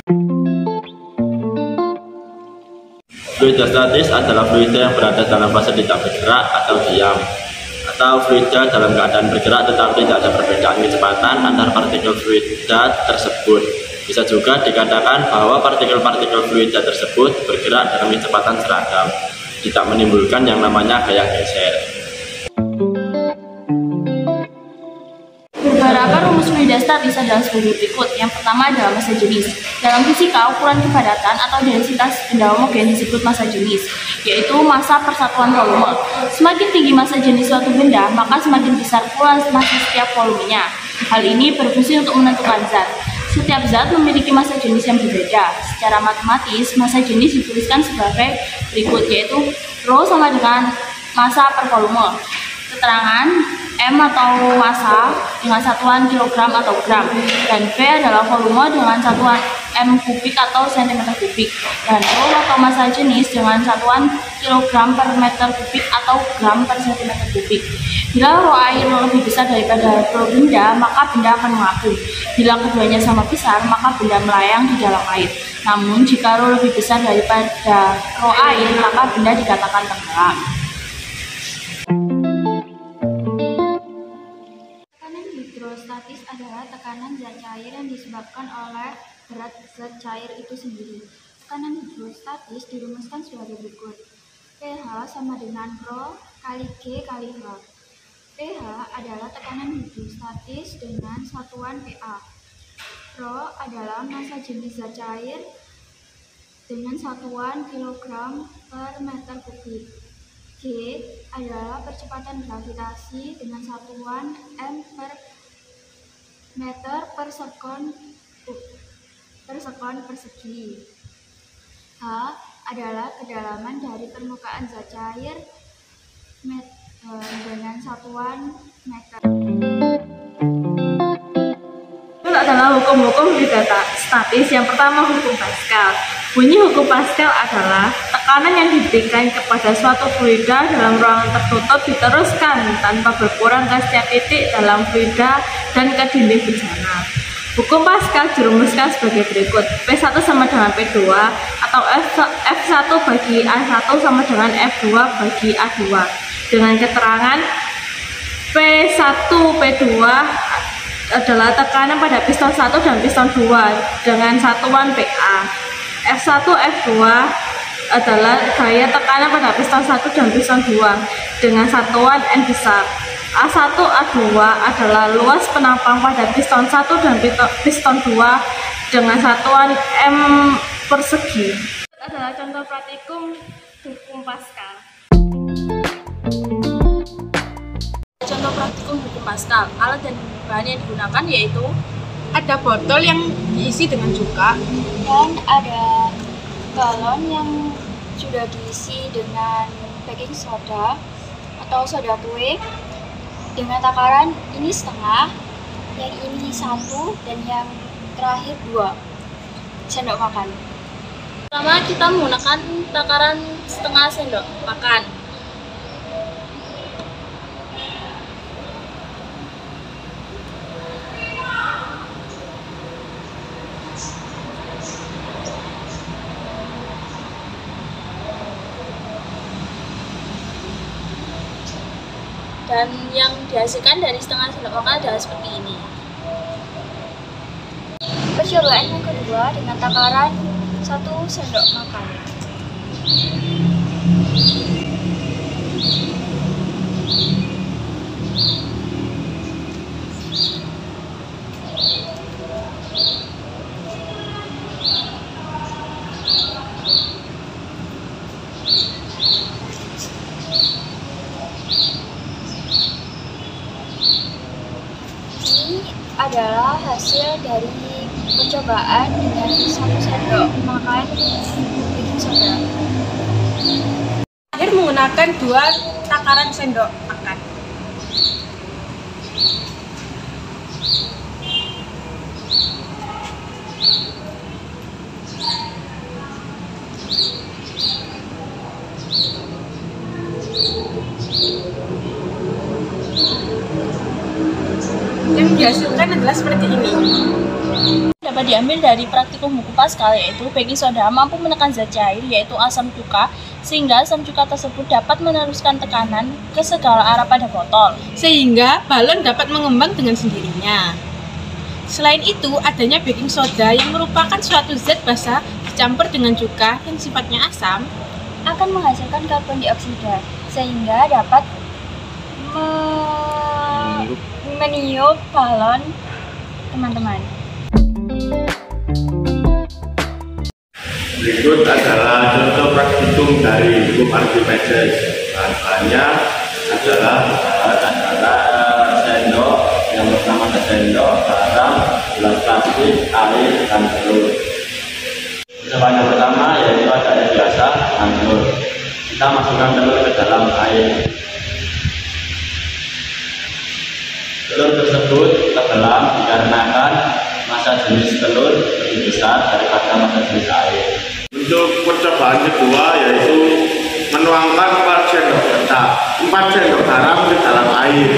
Fluida statis adalah fluida yang berada dalam fase tidak bergerak atau diam, atau fluida dalam keadaan bergerak tetapi tidak ada perbedaan kecepatan antar partikel fluida tersebut. Bisa juga dikatakan bahwa partikel-partikel fluida tersebut bergerak dengan kecepatan seragam, tidak menimbulkan yang namanya gaya geser. Beberapa rumus fluida statis adalah sebagai berikut. Yang pertama adalah massa jenis. Dalam fisika, ukuran kepadatan atau densitas benda homogen disebut massa jenis, yaitu massa persatuan volume. Semakin tinggi massa jenis suatu benda, maka semakin besar pula massa setiap volumenya. Hal ini berfungsi untuk menentukan zat. Setiap zat memiliki massa jenis yang berbeda. Secara matematis, massa jenis dituliskan sebagai berikut, yaitu Rho sama dengan massa per volume. Keterangan M atau massa dengan satuan kilogram atau gram, dan V adalah volume dengan satuan M kubik atau cm kubik, dan Rho atau massa jenis dengan satuan kilogram per meter kubik atau gram per cm kubik. Bila Rho air lebih besar daripada Rho benda, maka benda akan mengapung. Bila keduanya sama besar, maka benda melayang di dalam air. Namun jika Rho lebih besar daripada Rho air, maka benda dikatakan tenggelam. Hidrostatis adalah tekanan zat cair yang disebabkan oleh berat zat cair itu sendiri. Tekanan hidrostatis dirumuskan sebagai berikut. pH sama dengan Rho kali G kali H. pH adalah tekanan hidrostatis dengan satuan pH. Rho adalah massa jenis zat cair dengan satuan kilogram per meter kubik. G adalah percepatan gravitasi dengan satuan m per meter per sekon persegi. H adalah kedalaman dari permukaan zat cair dengan satuan meter. Itu adalah hukum-hukum fluida statis. Yang pertama, hukum Pascal. Bunyi hukum Pascal adalah tekanan yang diberikan kepada suatu fluida dalam ruangan tertutup diteruskan tanpa berkurang ke setiap titik dalam fluida dan ke dinding bejana. Hukum Pascal dirumuskan sebagai berikut. P1 sama dengan P2 atau F1 bagi A1 sama dengan F2 bagi A2. Dengan keterangan P1 P2 adalah tekanan pada piston 1 dan piston 2 dengan satuan PA. F1 F2 adalah gaya tekanan pada piston 1 dan piston 2 dengan satuan N besar. A1 A2 adalah luas penampang pada piston 1 dan piston 2 dengan satuan M persegi. Ini adalah contoh praktikum hukum Pascal. Contoh praktikum hukum Pascal. Alat dan bahan yang digunakan yaitu ada botol yang diisi dengan cuka Dan ada galon yang sudah diisi dengan baking soda atau soda kue dengan takaran ini setengah, yang ini 1, dan yang terakhir 2 sendok makan. pertama kita menggunakan takaran setengah sendok makan. Dan yang dihasilkan dari setengah sendok makan adalah seperti ini. Percobaan yang kedua dengan takaran 1 sendok makan. Adalah hasil dari percobaan dengan 1 sendok makan baking soda. akhir menggunakan 2 takaran sendok makan. Yang dihasilkan adalah seperti ini. dapat diambil dari praktikum buku Pascal, yaitu baking soda mampu menekan zat cair yaitu asam cuka, sehingga asam cuka tersebut dapat meneruskan tekanan ke segala arah pada botol. Sehingga balon dapat mengembang dengan sendirinya. Selain itu, adanya baking soda yang merupakan suatu zat basa dicampur dengan cuka yang sifatnya asam akan menghasilkan karbon dioksida sehingga dapat meniup balon teman-teman. Berikut adalah contoh praktikum dari hukum Archimedes. Bahan-bahannya adalah sendok, yang pertama ada sendok, garam, gelas plastik, air, dan telur. Bahan yang pertama yaitu ada air biasa dan telur. Kita masukkan telur ke dalam air. Telur tersebut tenggelam dikarenakan massa jenis telur lebih besar daripada massa jenis air. Untuk percobaan kedua yaitu menuangkan 4 sendok garam ke dalam air.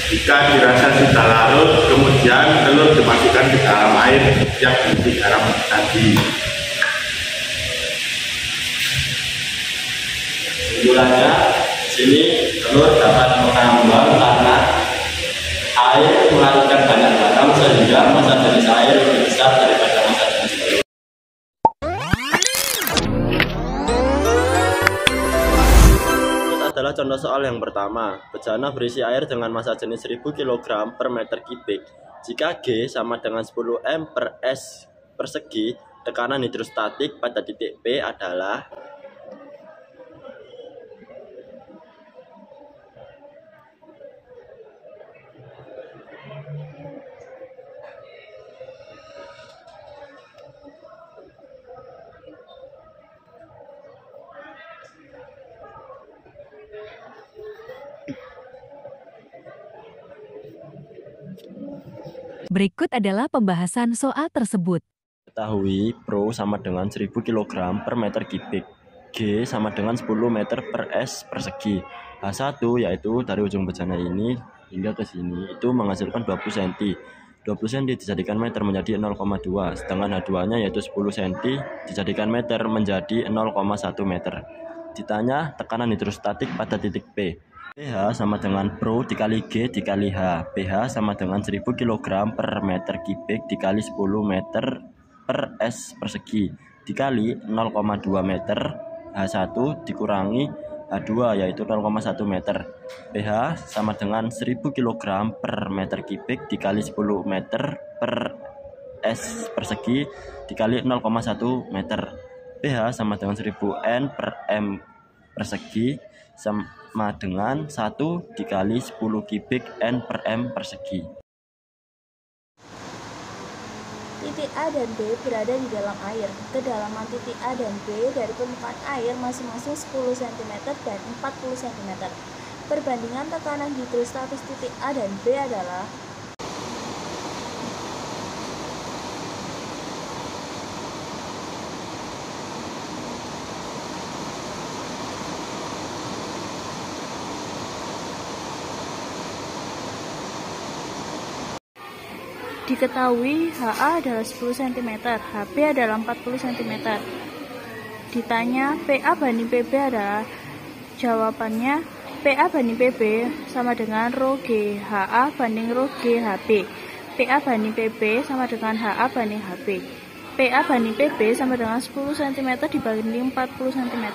Jika dirasa sudah larut, kemudian telur dimasukkan ke dalam air yang diisi garam tadi. Kesimpulannya, di sini telur dapat mengambang karena air melarutkan banyak garam sehingga massa jenis air lebih besar daripada massa jenis telur. Adalah contoh soal yang pertama. Bejana berisi air dengan massa jenis 1000 kg per meter kubik. Jika G sama dengan 10 M per S persegi, tekanan hidrostatik pada titik P adalah Berikut adalah pembahasan soal tersebut. ketahui Pro sama dengan 1000 kg per meter kubik, G sama dengan 10 meter per S persegi. H1 yaitu dari ujung bejana ini hingga ke sini itu menghasilkan 20 cm. 20 cm dijadikan meter menjadi 0,2, sedangkan H2-nya yaitu 10 cm dijadikan meter menjadi 0,1 meter. Ditanya tekanan hidrostatik pada titik P. pH sama dengan Pro dikali G dikali H. pH sama dengan 1000 kg per meter kubik dikali 10 meter per S persegi dikali 0,2 meter. H1 dikurangi H2 yaitu 0,1 meter. pH sama dengan 1000 kg per meter kubik dikali 10 meter per S persegi dikali 0,1 meter. pH sama dengan 1000 N per M persegi sama dengan 1 dikali 10 kubik N per M persegi. Titik A dan B berada di dalam air. Kedalaman titik A dan B dari permukaan air masing-masing 10 cm dan 40 cm. Perbandingan tekanan hidrostatis titik A dan B adalah diketahui HA adalah 10 cm, HB adalah 40 cm. Ditanya PA banding PB adalah, jawabannya PA banding PB sama dengan rho G HA banding rho G HB. PA banding PB sama dengan HA banding HB. PA banding PB sama dengan 10 cm dibanding 40 cm.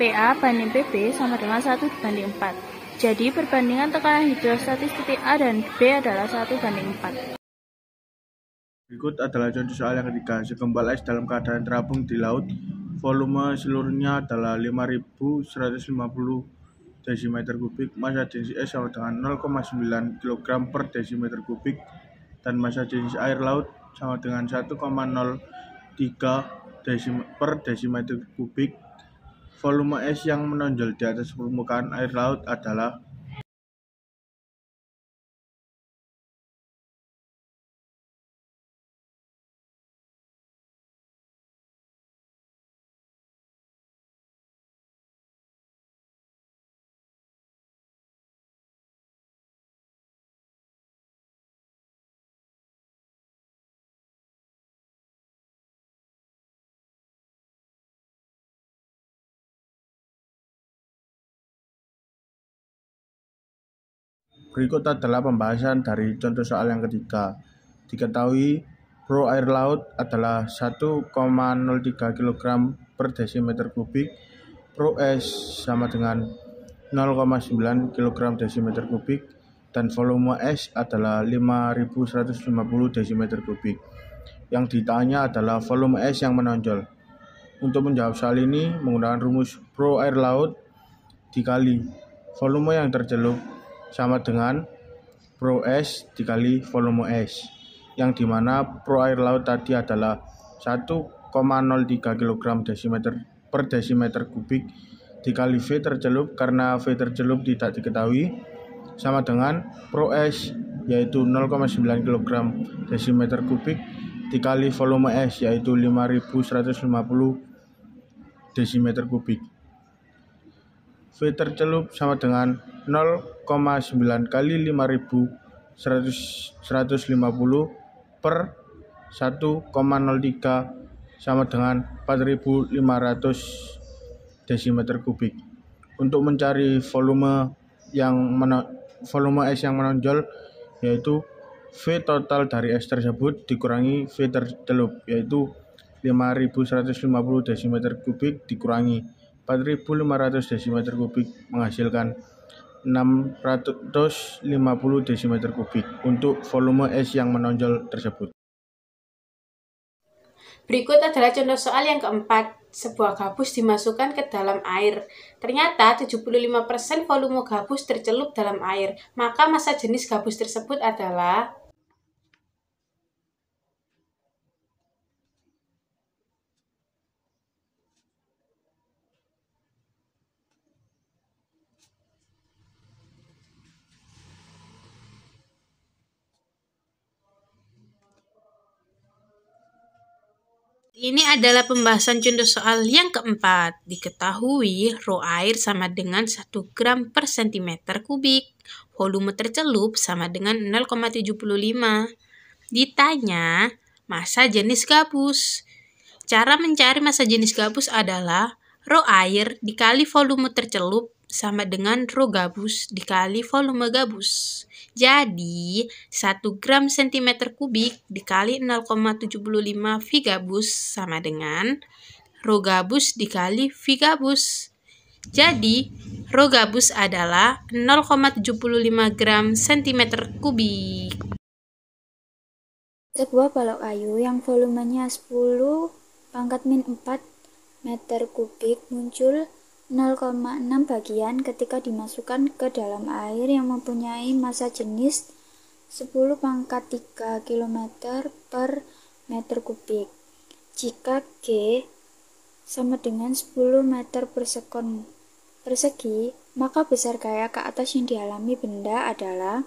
PA banding PB sama dengan 1 dibanding 4. Jadi perbandingan tekanan hidrostatis titik A dan B adalah 1:4. Berikut adalah contoh soal yang ketiga. Segumpal es dalam keadaan terapung di laut, volume seluruhnya adalah 5.150 desimeter kubik, massa jenis es sama dengan 0,9 kg per desimeter kubik, dan massa jenis air laut sama dengan 1,03 per desimeter kubik. Volume es yang menonjol di atas permukaan air laut adalah Berikut adalah pembahasan dari contoh soal yang ketiga. Diketahui rho air laut adalah 1,03 kg per desimeter kubik, rho es sama dengan 0,9 kg desimeter kubik, dan volume es adalah 5.150 desimeter kubik. Yang ditanya adalah volume es yang menonjol. Untuk menjawab soal ini menggunakan rumus rho air laut dikali volume yang tercelup sama dengan rho es dikali volume es, yang dimana rho air laut tadi adalah 1,03 kg per desimeter kubik dikali V tercelup, karena V tercelup tidak diketahui, sama dengan rho es yaitu 0,9 kg desimeter kubik dikali volume es yaitu 5.150 desimeter kubik. V tercelup sama dengan 0,9 kali 5.150 per 1,03 sama dengan 4.500 desimeter kubik. Untuk mencari volume es yang menonjol, yaitu V total dari es tersebut dikurangi V tercelup, yaitu 5.150 desimeter kubik dikurangi 4.500 desimeter kubik menghasilkan 650 desimeter kubik untuk volume es yang menonjol tersebut. Berikut adalah contoh soal yang keempat. Sebuah gabus dimasukkan ke dalam air. Ternyata 75% volume gabus tercelup dalam air. Maka massa jenis gabus tersebut adalah Ini adalah pembahasan contoh soal yang keempat. Diketahui rho air sama dengan 1 gram per cm kubik. Volume tercelup sama dengan 0,75. Ditanya massa jenis gabus. Cara mencari massa jenis gabus adalah rho air dikali volume tercelup sama dengan rho gabus dikali volume gabus. Jadi, 1 gram cm kubik dikali 0,75 V gabus sama dengan rho gabus dikali V gabus. Jadi, rho gabus adalah 0,75 gram cm kubik. Sebuah balok kayu yang volumenya 10⁻⁴ meter kubik muncul 0,6 bagian ketika dimasukkan ke dalam air yang mempunyai massa jenis 10⁻³ km per meter kubik. Jika G sama dengan 10 meter per sekon persegi, maka besar gaya ke atas yang dialami benda adalah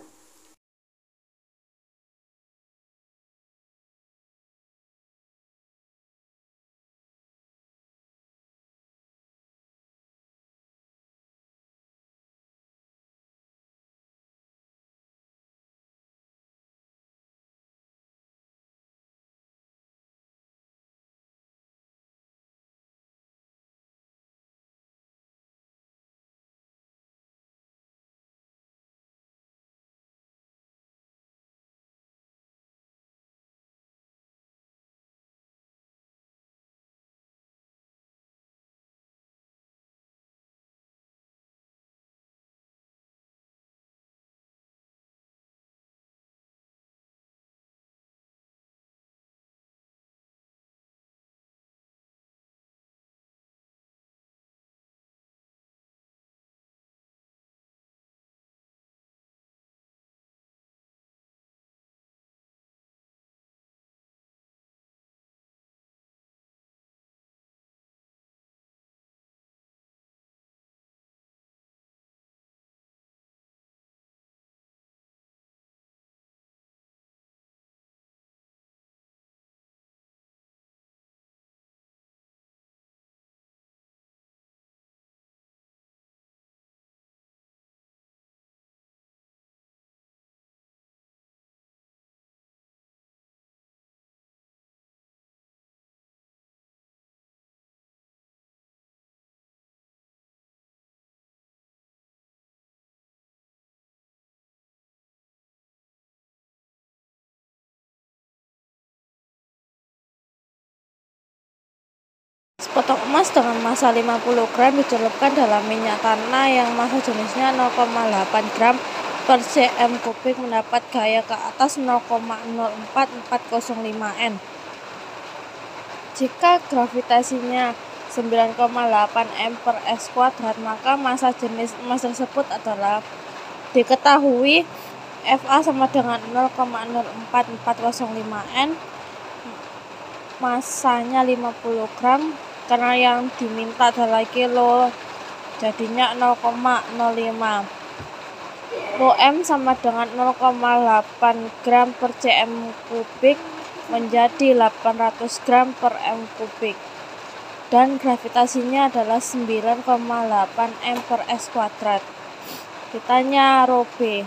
Sepotong emas dengan massa 50 gram dicelupkan dalam minyak tanah yang massa jenisnya 0,8 gram per cm kubik mendapat gaya ke atas 0,04405 N. Jika gravitasinya 9,8 M per S kuadrat, maka massa jenis emas tersebut adalah diketahui Fa sama dengan 0,04405 N, massanya 50 gram, karena yang diminta adalah kilo, jadinya 0,05. Rho M sama dengan 0,8 gram per cm kubik menjadi 800 gram per m kubik. Dan gravitasinya adalah 9,8 M per S kuadrat. Ditanya Rho B.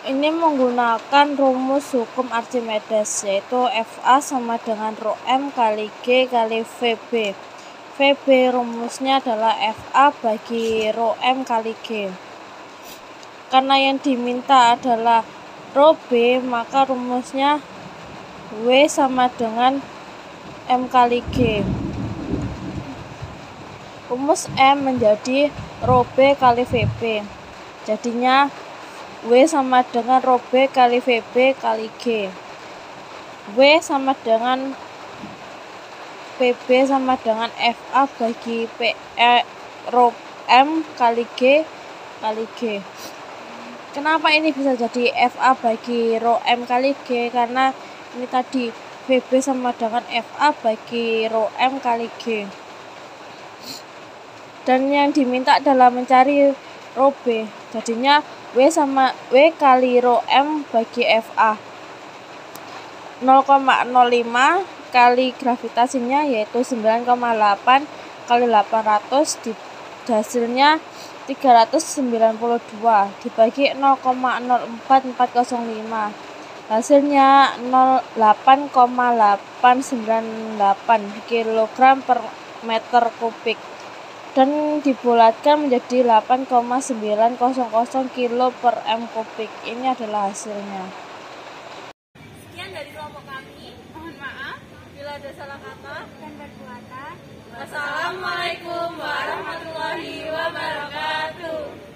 Ini menggunakan rumus hukum Archimedes, yaitu Fa sama dengan Rho M kali G kali Vb. Vb rumusnya adalah Fa bagi Rho M kali G. Karena yang diminta adalah Rho B, maka rumusnya W sama dengan M kali G. Rumus M menjadi Rho B kali Vb. Jadinya W sama dengan Rho B kali Vb kali G. W sama dengan Vb sama dengan Fa bagi Rho M kali G kali G. Kenapa ini bisa jadi Fa bagi Rho M kali G? Karena ini tadi Vb sama dengan Fa bagi Rho M kali G. Dan yang diminta adalah mencari Rho B. Jadinya W sama W kali Rho M bagi Fa. 0,05 kali gravitasinya yaitu 9,8 kali 800 hasilnya 392 dibagi 0,04405. Hasilnya 8,898 kg per meter kubik. Dan dibulatkan menjadi 8,900 kilo per m kubik. Ini adalah hasilnya. Sekian dari kelompok kami. Mohon maaf bila ada salah kata dan perbuatan. Assalamualaikum warahmatullahi wabarakatuh.